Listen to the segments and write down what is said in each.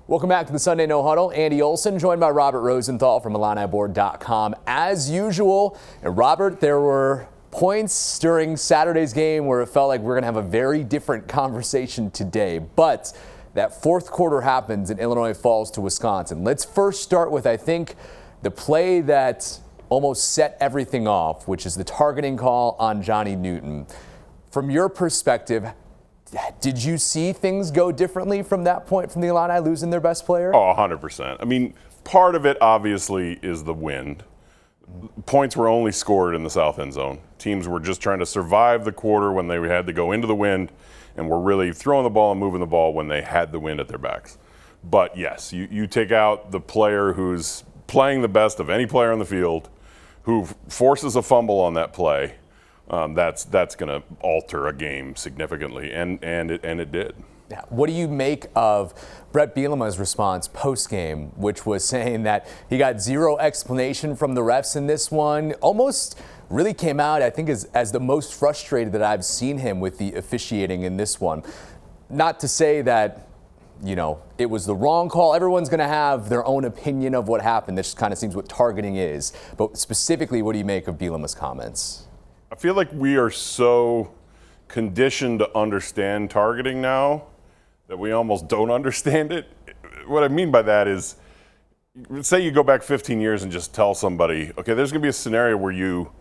Welcome back to the Sunday No Huddle. Andy Olson joined by Robert Rosenthal from IlliniBoard.com as usual. And Robert, there were points during Saturday's game where it felt like we're going to have a very different conversation today. But that fourth quarter happens and Illinois falls to Wisconsin. Let's first start with, I think, the play that almost set everything off, which is the targeting call on Johnny Newton. From your perspective, did you see things go differently from that point from the Illini losing their best player? Oh, 100%. I mean, part of it obviously is the wind. Points were only scored in the south end zone. Teams were just trying to survive the quarter when they had to go into the wind and were really throwing the ball and moving the ball when they had the wind at their backs. But yes, you take out the player who's playing the best of any player on the field, who forces a fumble on that play. That's going to alter a game significantly, and it did. Yeah. What do you make of Brett Bielema's response post-game, which was saying that he got zero explanation from the refs in this one? Almost really came out, I think, as the most frustrated that I've seen him with the officiating in this one. Not to say that, you know, it was the wrong call. Everyone's going to have their own opinion of what happened. This just kind of seems what targeting is. But specifically, what do you make of Bielema's comments? I feel like we are so conditioned to understand targeting now that we almost don't understand it. What I mean by that is, say you go back 15 years and just tell somebody, okay, there's going to be a scenario where you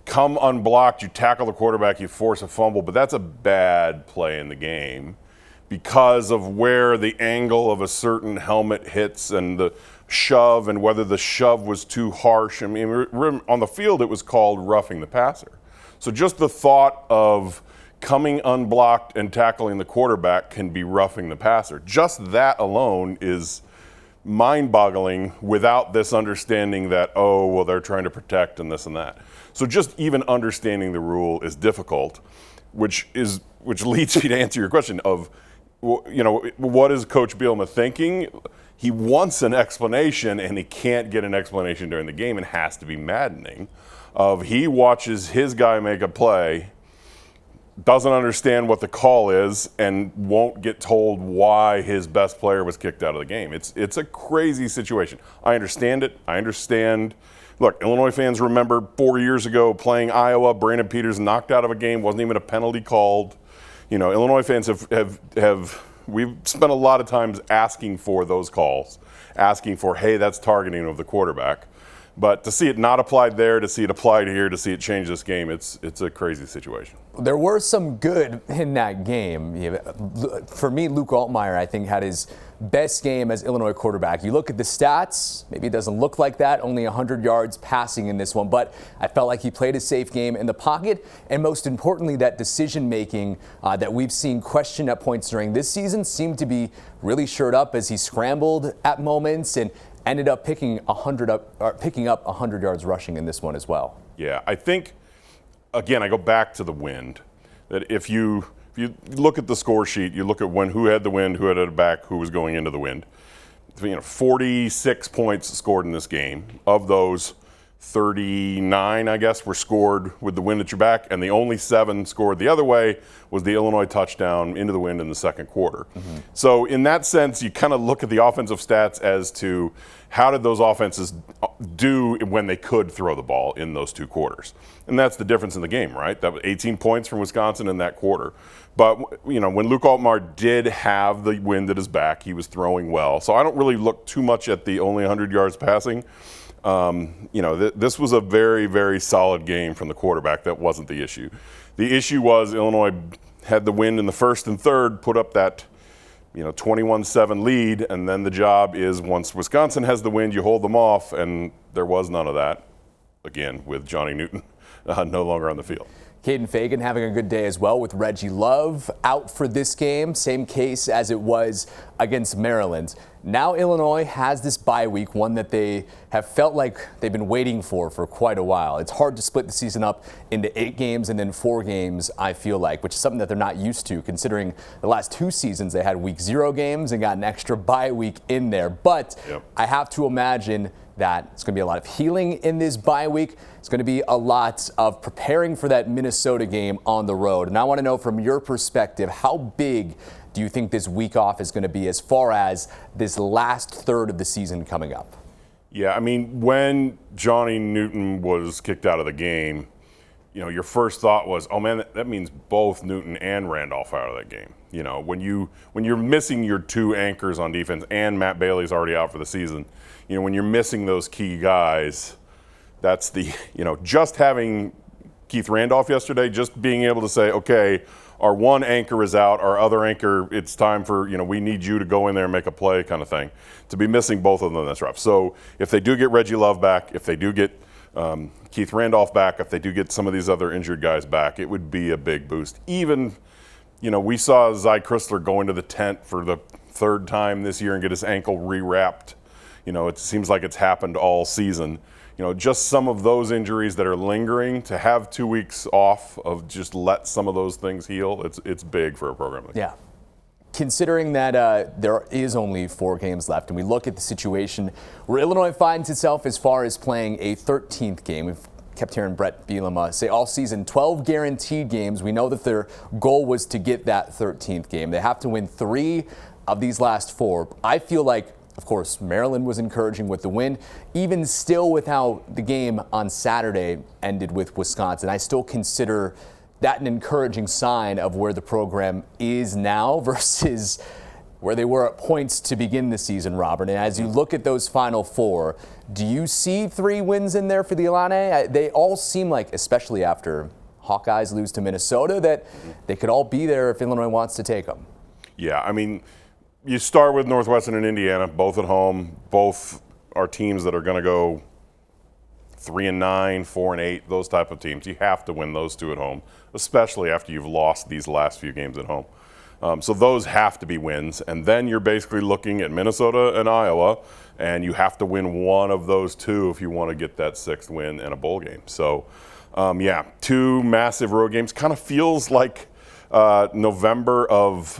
come unblocked, you tackle the quarterback, you force a fumble, but that's a bad play in the game because of where the angle of a certain helmet hits and the shove and whether the shove was too harsh. I mean, on the field it was called roughing the passer. So just the thought of coming unblocked and tackling the quarterback can be roughing the passer. Just that alone is mind-boggling without this understanding that, oh, well, they're trying to protect and this and that. So just even understanding the rule is difficult, which leads me to answer your question of, you know, what is Coach Bielema thinking? He wants an explanation, and he can't get an explanation during the game, and has to be maddening. He watches his guy make a play, doesn't understand what the call is, and won't get told why his best player was kicked out of the game. It's a crazy situation. I understand it. I understand. Look, Illinois fans remember 4 years ago playing Iowa, Brandon Peters knocked out of a game, wasn't even a penalty called. You know, Illinois fans we've spent a lot of times asking for those calls, asking for, hey, that's targeting of the quarterback. But to see it not applied there, to see it applied here, to see it change this game, it's a crazy situation. There were some good in that game. For me, Luke Altmaier, I think, had his best game as Illinois quarterback. You look at the stats, maybe it doesn't look like that, only 100 yards passing in this one, but I felt like he played a safe game in the pocket, and most importantly, that decision-making that we've seen questioned at points during this season seemed to be really shored up as he scrambled at moments and ended up picking up 100 yards rushing in this one as well. Yeah, I think, again, I go back to the wind. That if you look at the score sheet, you look at who had the wind, who had it back, who was going into the wind. 46 points scored in this game. Of those, 39, I guess, were scored with the wind at your back, and the only 7 scored the other way was the Illinois touchdown into the wind in the second quarter. Mm-hmm. So in that sense, you kind of look at the offensive stats as to how did those offenses do when they could throw the ball in those 2 quarters. And that's the difference in the game, right? That was 18 points from Wisconsin in that quarter. But, you know, when Luke Altmaier did have the wind at his back, he was throwing well. So I don't really look too much at the only 100 yards passing. You know, this was a very, very solid game from the quarterback. That wasn't the issue. The issue was Illinois had the wind in the first and third, put up that, 21-7 lead, and then the job is once Wisconsin has the wind, you hold them off, and there was none of that, again, with Johnny Newton no longer on the field. Caden Fagan having a good day as well with Reggie Love out for this game. Same case as it was against Maryland. Now Illinois has this bye week, one that they have felt like they've been waiting for quite a while. It's hard to split the season up into 8 games and then 4 games, I feel like, which is something that they're not used to, considering the last 2 seasons they had week 0 games and got an extra bye week in there. But yep. I have to imagine that. It's going to be a lot of healing in this bye week. It's going to be a lot of preparing for that Minnesota game on the road. And I want to know from your perspective, how big do you think this week off is going to be as far as this last third of the season coming up? Yeah, I mean, when Johnny Newton was kicked out of the game, your first thought was, oh man, that means both Newton and Randolph are out of that game. When you're missing your two anchors on defense and Matt Bailey's already out for the season, when you're missing those key guys, that's just having Keith Randolph yesterday, just being able to say, okay, our one anchor is out, our other anchor, it's time for, we need you to go in there and make a play kind of thing. To be missing both of them, that's rough. So if they do get Reggie Love back, if they do get Keith Randolph back, if they do get some of these other injured guys back, it would be a big boost. Even, we saw Zy Chrysler go into the tent for the third time this year and get his ankle rewrapped. It seems like it's happened all season. Just some of those injuries that are lingering, to have 2 weeks off of just let some of those things heal, it's big for a program like that. Yeah. Considering that there is only 4 games left, and we look at the situation where Illinois finds itself as far as playing a 13th game. We've kept hearing Brett Bielema say all season 12 guaranteed games. We know that their goal was to get that 13th game. They have to win 3 of these last 4. I feel like, of course, Maryland was encouraging with the win. Even still, without the game on Saturday ended with Wisconsin, I still consider that an encouraging sign of where the program is now versus where they were at points to begin the season, Robert. And as you look at those final 4, do you see 3 wins in there for the Illini? They all seem like, especially after Hawkeyes lose to Minnesota, that they could all be there if Illinois wants to take them. Yeah, I mean, you start with Northwestern and Indiana, both at home. Both are teams that are going to go 3-9, 4-8, those type of teams. You have to win those 2 at home, especially after you've lost these last few games at home. So those have to be wins. And then you're basically looking at Minnesota and Iowa, and you have to win one of those 2 if you want to get that 6th win and a bowl game. So, 2 massive road games. Kind of feels like November of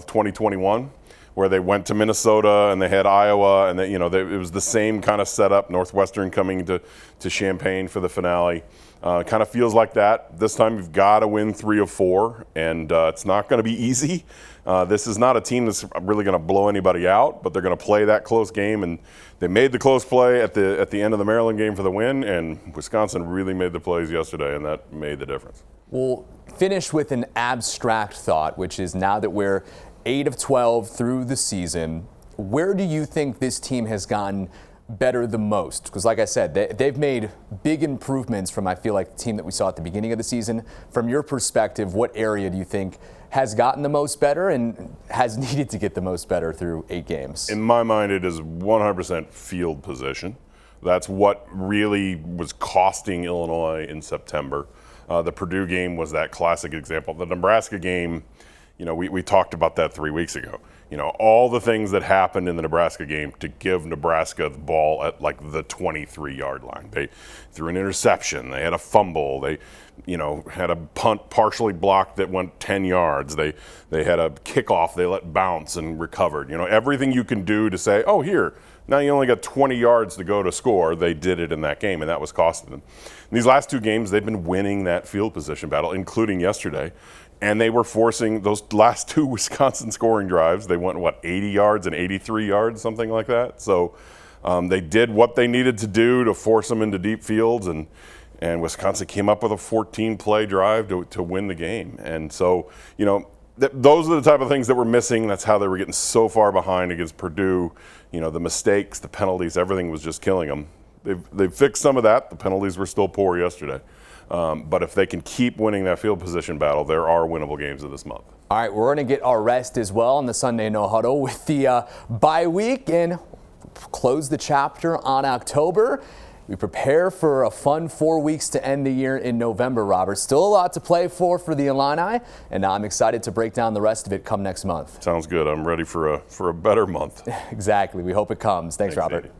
2021. Where they went to Minnesota and they had Iowa, and it was the same kind of setup. Northwestern coming to Champaign for the finale. Kind of feels like that. This time you've got to win 3 of 4, and it's not going to be easy. This is not a team that's really going to blow anybody out, but they're going to play that close game, and they made the close play at the end of the Maryland game for the win, and Wisconsin really made the plays yesterday, and that made the difference. We'll finish with an abstract thought, which is now that we're 8 of 12 through the season, where do you think this team has gotten better the most? Because like I said, they've made big improvements from, I feel like, the team that we saw at the beginning of the season. From your perspective, what area do you think has gotten the most better and has needed to get the most better through 8 games? In my mind, it is 100% field position. That's what really was costing Illinois in September. The Purdue game was that classic example. The Nebraska game, we talked about that 3 weeks ago. All the things that happened in the Nebraska game to give Nebraska the ball at like the 23-yard line. They threw an interception. They had a fumble. They, had a punt partially blocked that went 10 yards. They had a kickoff they let bounce and recovered. Everything you can do to say, oh, here, now you only got 20 yards to go to score. They did it in that game, and that was costing them. In these last 2 games, they've been winning that field position battle, including yesterday. And they were forcing those last 2 Wisconsin scoring drives. They went, 80 yards and 83 yards, something like that. So they did what they needed to do to force them into deep fields, and Wisconsin came up with a 14-play drive to win the game. And so, those are the type of things that were missing. That's how they were getting so far behind against Purdue. The mistakes, the penalties, everything was just killing them. They've fixed some of that. The penalties were still poor yesterday. But if they can keep winning that field position battle, there are winnable games of this month. All right, we're going to get our rest as well on the Sunday No Huddle with the bye week and close the chapter on October. We prepare for a fun 4 weeks to end the year in November, Robert. Still a lot to play for the Illini, and I'm excited to break down the rest of it come next month. Sounds good. I'm ready for a better month. Exactly. We hope it comes. Thanks, Robert. Andy.